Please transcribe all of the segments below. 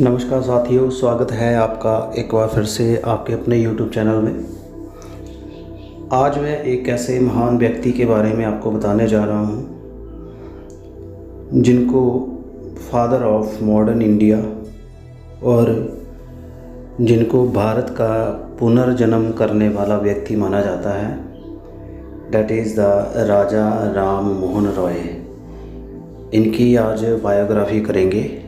नमस्कार साथियों, स्वागत है आपका एक बार फिर से आपके अपने YouTube चैनल में। आज मैं एक ऐसे महान व्यक्ति के बारे में आपको बताने जा रहा हूँ जिनको फादर ऑफ मॉडर्न इंडिया और जिनको भारत का पुनर्जन्म करने वाला व्यक्ति माना जाता है, डैट इज़ द राजा राम मोहन रॉय। इनकी आज बायोग्राफी करेंगे।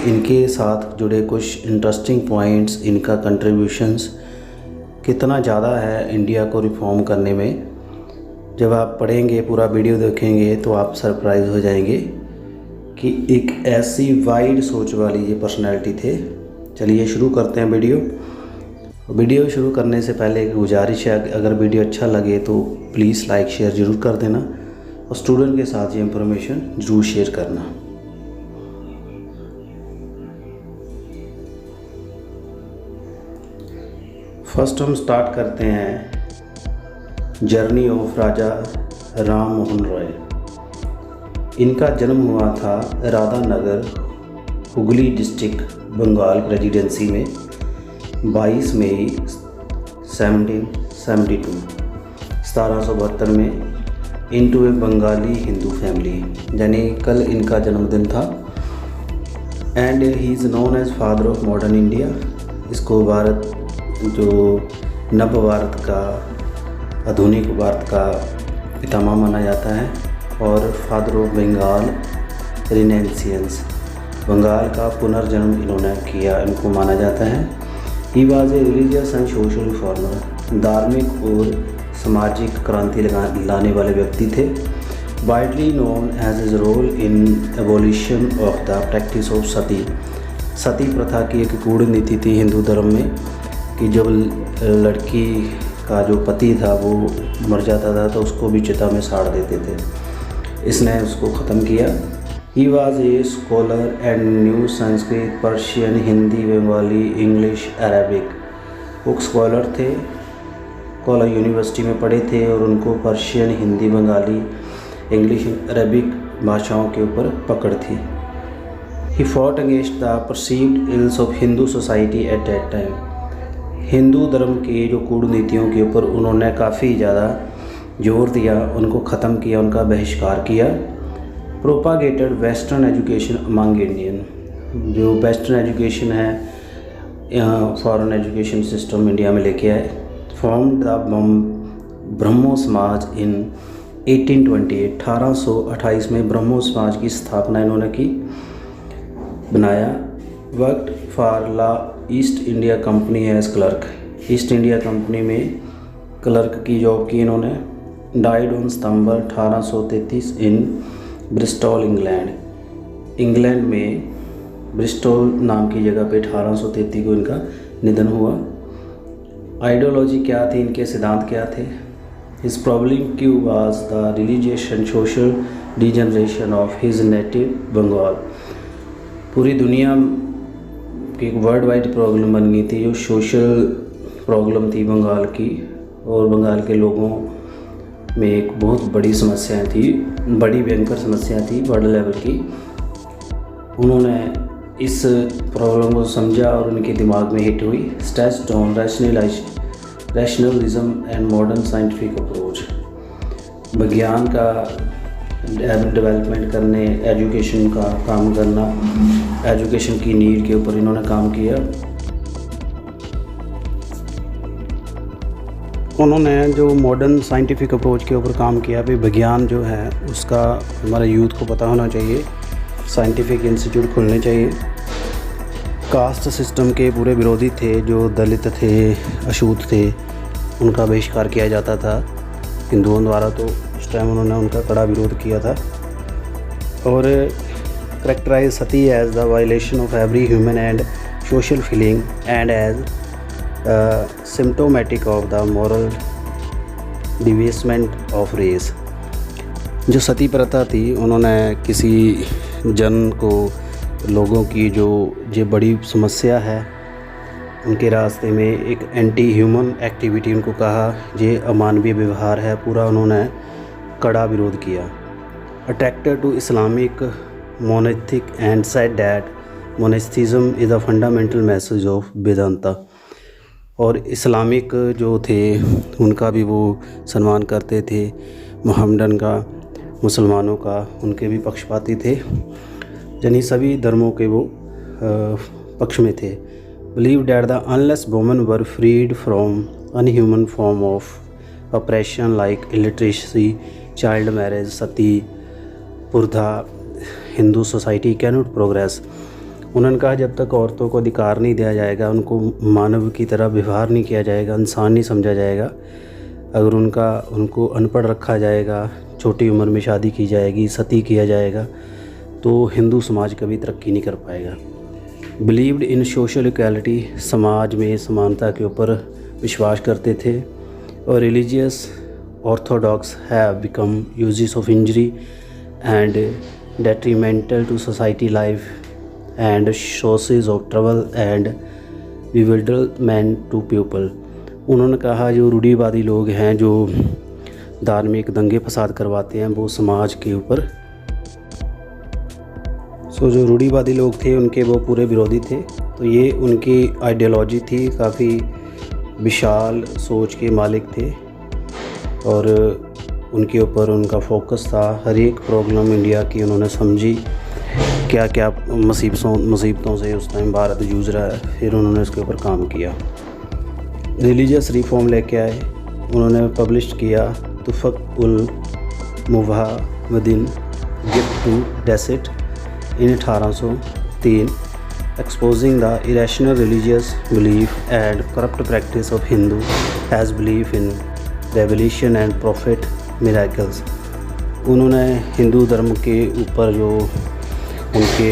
इनके साथ जुड़े कुछ इंटरेस्टिंग पॉइंट्स, इनका कंट्रीब्यूशंस कितना ज़्यादा है इंडिया को रिफॉर्म करने में। जब आप पढ़ेंगे, पूरा वीडियो देखेंगे तो आप सरप्राइज़ हो जाएंगे कि एक ऐसी वाइड सोच वाली ये पर्सनैलिटी थे। चलिए शुरू करते हैं वीडियो शुरू करने से पहले एक गुजारिश है, अगर वीडियो अच्छा लगे तो प्लीज़ लाइक शेयर ज़रूर कर देना और स्टूडेंट के साथ ये इन्फॉर्मेशन ज़रूर शेयर करना। फर्स्ट हम स्टार्ट करते हैं जर्नी ऑफ राजा राम मोहन रॉय। इनका जन्म हुआ था राधानगर, हुगली डिस्ट्रिक्ट, बंगाल प्रेसिडेंसी में 22 मई 1772 में into a Bengali Hindu family, यानी कल इनका जन्मदिन था। And he is known as father of modern India. इसको भारत जो नव भारत का, आधुनिक भारत का पितामह माना जाता है और father of Bengal renaissance, Bengal का पुनर्जन्म इन्होंने किया, इनको माना जाता है। He was a religious and social reformer, धार्मिक और सामाजिक क्रांति लाने वाले व्यक्ति थे। Widely known as his role in abolition of the practice of sati प्रथा की एक गूढ़ नीति थी हिंदू धर्म में कि जब लड़की का जो पति था वो मर जाता था तो उसको भी चिता में साड़ देते थे। इसने उसको ख़त्म किया। ही was a scholar and new Sanskrit, Persian, Hindi, Bengali, English, Arabic. वो स्कॉलर थे, कॉलेज यूनिवर्सिटी में पढ़े थे और उनको Persian, Hindi, Bengali, English, Arabic भाषाओं के ऊपर पकड़ थी। He fought against the perceived ills of Hindu society at that time. Hindu धर्म की जो कूटनीतियों के ऊपर उन्होंने काफ़ी ज़्यादा जोर दिया, उनको ख़त्म किया, उनका बहिष्कार किया। Propagated western education among Indian, जो वेस्टर्न एजुकेशन है, फॉरेन एजुकेशन सिस्टम इंडिया में लेके आए। फॉर्म्ड द ब्रह्मो समाज इन 1828 में ब्रह्मो समाज की स्थापना इन्होंने की, बनाया। वर्कड फॉर ला East India Company as clerk, East India Company में क्लर्क की जॉब की इन्होंने। डाइड ऑन सितंबर 1833 इन ब्रिस्टॉल, इंग्लैंड में ब्रिस्टॉल नाम की जगह पे 1833 को इनका निधन हुआ। आइडियोलॉजी क्या थी, इनके सिद्धांत क्या थे? हिज प्रॉब्लम क्यू was the religious and social degeneration of his native Bengal. पूरी दुनिया की एक वर्ल्ड वाइड प्रॉब्लम बन गई थी, जो सोशल प्रॉब्लम थी बंगाल की, और बंगाल के लोगों में एक बहुत बड़ी समस्या थी, बड़ी भयंकर समस्या थी वर्ल्ड लेवल की। उन्होंने इस प्रॉब्लम को समझा और उनके दिमाग में हिट हुई stressed on rationalism and modern scientific approach. विज्ञान का डेवलपमेंट करने, एजुकेशन का काम करना, एजुकेशन की नीड के ऊपर इन्होंने काम किया। उन्होंने जो मॉडर्न साइंटिफिक अप्रोच के ऊपर काम किया, भी विज्ञान जो है उसका हमारे यूथ को पता होना चाहिए, साइंटिफिक इंस्टीट्यूट खुलने चाहिए। कास्ट सिस्टम के पूरे विरोधी थे, जो दलित थे, अछूत थे, उनका बहिष्कार किया जाता था हिंदुओं द्वारा, तो उस टाइम उन्होंने उनका कड़ा विरोध किया था। और characterise sati as the violation of every human and social feeling and as symptomatic of the moral debasement of race. जो सती प्रथा थी, उन्होंने किसी जन को, लोगों की जो बड़ी समस्या है उनके रास्ते में एक एंटी ह्यूमन एक्टिविटी उनको कहा, ये अमानवीय व्यवहार है, पूरा उन्होंने कड़ा विरोध किया। Attracted to Islamic monotheism and said that monotheism is the fundamental message of Vedanta. और इस्लामिक जो थे उनका भी वो सम्मान करते थे, मोहम्मडन का, मुसलमानों का, उनके भी पक्षपाती थे, यानी सभी धर्मों के वो पक्ष में थे। Believe that the unless women were freed from inhuman form of oppression like illiteracy, child marriage, sati प्रथा, हिंदू सोसाइटी कैनॉट प्रोग्रेस। उन्होंने कहा जब तक औरतों को अधिकार नहीं दिया जाएगा, उनको मानव की तरह व्यवहार नहीं किया जाएगा, इंसान नहीं समझा जाएगा, अगर उनको अनपढ़ रखा जाएगा, छोटी उम्र में शादी की जाएगी, सती किया जाएगा, तो हिंदू समाज कभी तरक्की नहीं कर पाएगा। बिलीव्ड इन सोशल इक्वालिटी, समाज में समानता के ऊपर विश्वास करते थे। और religious orthodox have become uses of injury and detrimental to society life and sources of trouble and bewilderment to people। उन्होंने कहा जो रूढ़िवादी लोग हैं, जो धार्मिक दंगे फसाद करवाते हैं, वो समाज के ऊपर जो रूढ़िवादी लोग थे उनके वो पूरे विरोधी थे। तो ये उनकी आइडियोलॉजी थी, काफ़ी विशाल सोच के मालिक थे और उनके ऊपर उनका फोकस था। हर एक प्रॉब्लम इंडिया की उन्होंने समझी, क्या क्या मुसीबतों से उस टाइम भारत जूझ रहा है, फिर उन्होंने इसके ऊपर काम किया। रिलीजियस रिफॉर्म लेके आए, उन्होंने पब्लिश किया Tuhfat ul Muwahhidin gift to deists in 1803, exposing the irrational religious belief and corrupt practice of Hindu as belief in revelation and prophet miracles. उन्होंने हिंदू धर्म के ऊपर जो उनके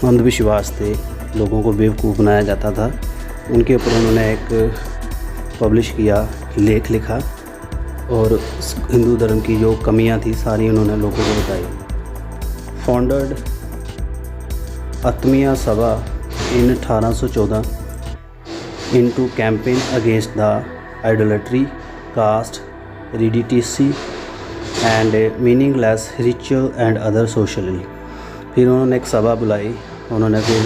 अंधविश्वास थे, लोगों को बेवकूफ़ बनाया जाता था, उनके ऊपर उन्होंने एक पब्लिश किया, लेख लिखा और हिंदू धर्म की जो कमियां थी सारी उन्होंने लोगों को बताई। Founded Atmiya Sabha in 1814 into campaign against the idolatry, caste, heredity and meaningless ritual and other social. फिर उन्होंने एक सभा बुलाई, उन्होंने फिर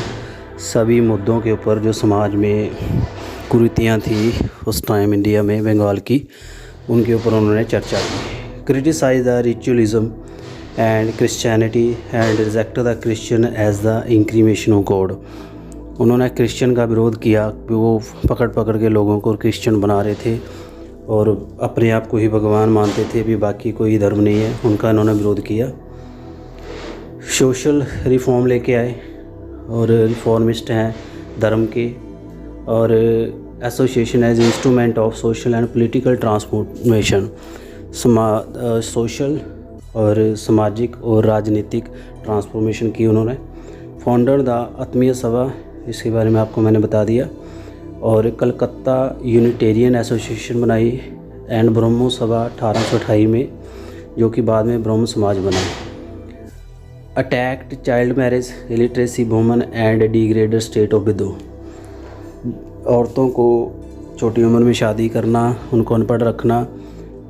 सभी मुद्दों के ऊपर जो समाज में कुरीतियाँ थी उस टाइम इंडिया में, बंगाल की, उनके ऊपर उन्होंने चर्चा की। Criticise the ritualism and Christianity and reject the Christian as the incarnation of God. उन्होंने क्रिश्चियन का विरोध किया, वो पकड़ के लोगों को क्रिश्चियन बना रहे थे और अपने आप को ही भगवान मानते थे, भी बाकी कोई धर्म नहीं है, उनका इन्होंने विरोध किया। सोशल रिफॉर्म लेके आए और रिफॉर्मिस्ट हैं धर्म के, और association as instrument of social and political transformation, social और सामाजिक और राजनीतिक ट्रांसफॉर्मेशन की उन्होंने। फाउंडर द आत्मीय सभा, इसके बारे में आपको मैंने बता दिया। और कलकत्ता यूनिटेरियन एसोसिएशन बनाई एंड ब्रह्मो सभा 1828 में, जो कि बाद में ब्रह्म समाज बना। Attacked child marriage, illiteracy women and degraded state of window. औरतों को छोटी उम्र में शादी करना, उनको अनपढ़ रखना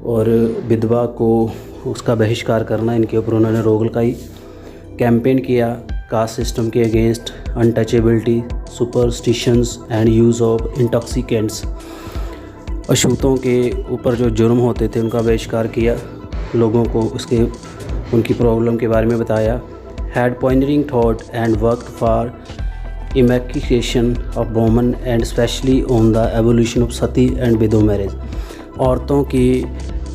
और विधवा को उसका बहिष्कार करना, इनके ऊपर उन्होंने रोक लगाई। कैंपेन किया कास्ट सिस्टम के against, untouchability, superstitions and use of intoxicants. अछूतों के ऊपर जो जुर्म होते थे उनका बहिष्कार किया, लोगों को उनकी प्रॉब्लम के बारे में बताया। Had pioneering thought and work for emancipation of women and especially on the abolition of sati and widow marriage. औरतों की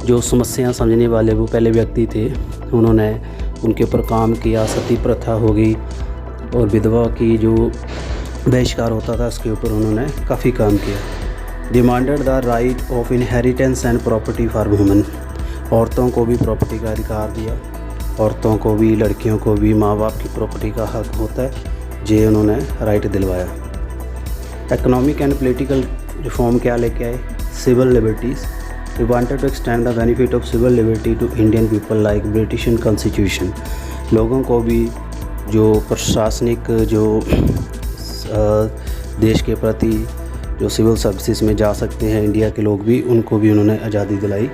जो समस्याएं समझने वाले वो पहले व्यक्ति थे, उन्होंने उनके ऊपर काम किया। सती प्रथा हो गई और विधवा की जो बहिष्कार होता था उसके ऊपर उन्होंने काफ़ी काम किया। Demanded the right of inheritance and property for women. औरतों को भी प्रॉपर्टी का अधिकार दिया, औरतों को भी, लड़कियों को भी माँ बाप की प्रॉपर्टी का हक होता है, ये उन्होंने राइट दिलवाया। इकोनॉमिक एंड पॉलिटिकल रिफॉर्म क्या लेके आए? Civil liberties. He wanted to extend the benefit of civil liberty to Indian people like British Constitution। लोगों को भी जो प्रशासनिक जो देश के प्रति जो सिविल सर्विसेज में जा सकते हैं इंडिया के लोग भी, उनको भी उन्होंने आज़ादी दिलाई।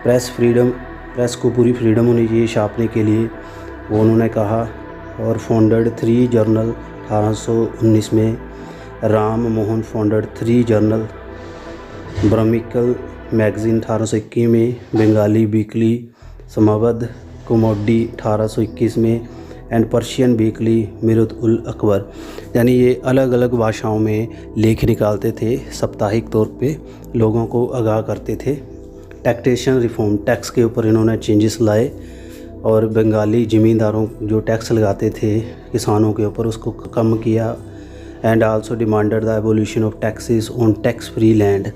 प्रेस फ्रीडम, प्रेस को पूरी फ्रीडम होनी चाहिए छापने के लिए, वो उन्होंने कहा। और फाउंडेड 3 जर्नल 1819 में। Ram Mohan founded 3 journal, Brahmanical magazine 1821 में, बंगाली वीकली समाबद्ध कुमोडी 1821 में and Persian weekly Mirat ul Akbar. यानी ये अलग अलग भाषाओं में लेख निकालते थे, साप्ताहिक तौर पे लोगों को आगाह करते थे। टैक्सेशन रिफॉर्म, टैक्स के ऊपर इन्होंने चेंजेस लाए और बंगाली ज़मींदारों जो टैक्स लगाते थे किसानों के ऊपर उसको कम किया। And also demanded the abolition of taxes on tax free land.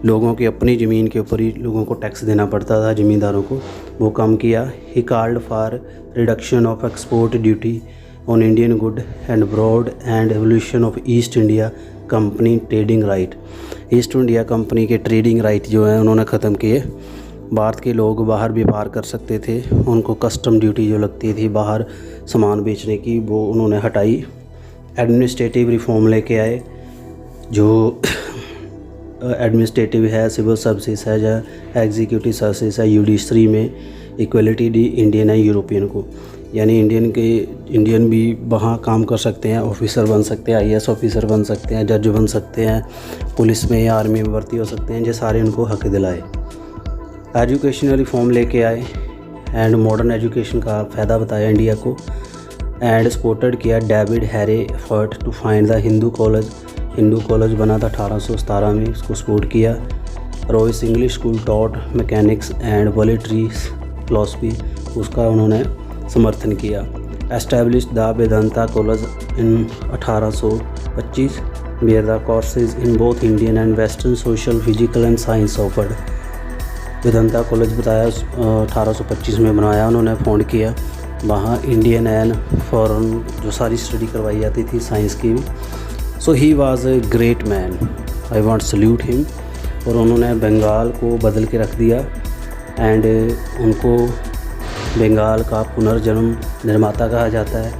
लोगों की अपनी ज़मीन के ऊपर ही लोगों को टैक्स देना पड़ता था, ज़मींदारों को, वो कम किया। He called for reduction of export duty on Indian good and broad and evolution of East India Company trading right. East India Company के ट्रेडिंग राइट जो हैं उन्होंने ख़त्म किए। भारत के लोग बाहर व्यापार कर सकते थे, उनको कस्टम ड्यूटी जो लगती थी बाहर सामान बेचने की, वो उन्होंने हटाई। एडमिनिस्ट्रेटिव रिफॉर्म लेके आए, जो एडमिनिस्ट्रेटिव है, सिविल सर्विसेज है या एग्जीक्यूटिव सर्विसेज है, जुडिशरी में इक्वलिटी दी इंडियन है यूरोपियन को। यानी इंडियन भी वहाँ काम कर सकते हैं, ऑफिसर बन सकते हैं, आईएएस ऑफिसर बन सकते हैं, जज बन सकते हैं, पुलिस में या आर्मी में भर्ती हो सकते हैं। ये सारे उनको हक दिलाए। एजुकेशनल रिफॉर्म लेके आए एंड मॉडर्न एजुकेशन का फ़ायदा बताया इंडिया को। एंड सपोर्टेड किया David Hare effort to find the Hindu college बना था 1817 में, इसको सपोर्ट किया। Roy's English school taught mechanics and Voltaire philosophy, उसका उन्होंने समर्थन किया। Establish the Vedanta college in 1825 where the courses in both Indian and western social physical and science offered. Vedanta college बताया 1825 में बनाया उन्होंने, फाउंड किया। वहाँ इंडियन एंड फॉरेन जो सारी स्टडी करवाई जाती थी साइंस की। So he was a great man, I want salute him. और उन्होंने बंगाल को बदल के रख दिया एंड उनको बंगाल का पुनर्जन्म निर्माता कहा जाता है,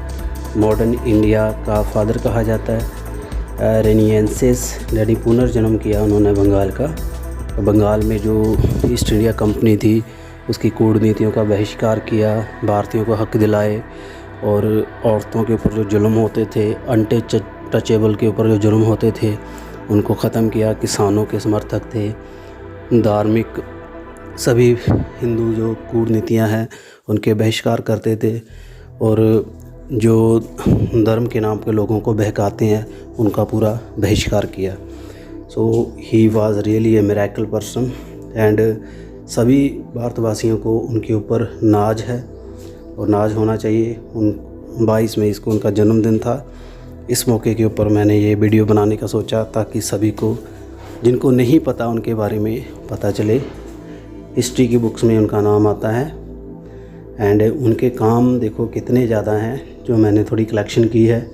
मॉडर्न इंडिया का फादर कहा जाता है। रेनियंसेस यानी पुनर्जन्म किया उन्होंने बंगाल का। बंगाल में जो ईस्ट इंडिया कंपनी थी उसकी कूटनीतियों का बहिष्कार किया, भारतीयों को हक दिलाए और औरतों के ऊपर जो जुल्म होते थे, अनटचेबल के ऊपर जो जुल्म होते थे उनको ख़त्म किया। किसानों के समर्थक थे, धार्मिक सभी हिंदू जो कूटनीतियाँ हैं उनके बहिष्कार करते थे और जो धर्म के नाम पे लोगों को बहकाते हैं उनका पूरा बहिष्कार किया। So he was really a miracle person and सभी भारतवासियों को उनके ऊपर नाज है और नाज होना चाहिए। 22 मई को उनका जन्मदिन था। इस मौके के ऊपर मैंने ये वीडियो बनाने का सोचा ताकि सभी को, जिनको नहीं पता उनके बारे में पता चले। हिस्ट्री की बुक्स में उनका नाम आता है एंड उनके काम देखो कितने ज़्यादा हैं, जो मैंने थोड़ी कलेक्शन की है।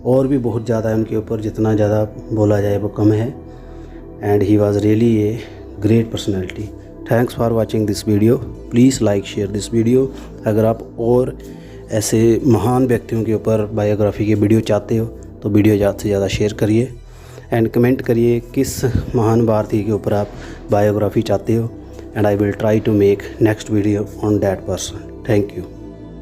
और भी बहुत ज़्यादा है उनके ऊपर, जितना ज़्यादा बोला जाए वो कम है। And he was really a great personality. Thanks for watching this video. Please like share this video. अगर आप और ऐसे महान व्यक्तियों के ऊपर बायोग्राफी के वीडियो चाहते हो तो वीडियो ज़्यादा से ज़्यादा शेयर करिए एंड कमेंट करिए किस महान भारतीय के ऊपर आप बायोग्राफी चाहते हो and I will try to make next video on that person. Thank you.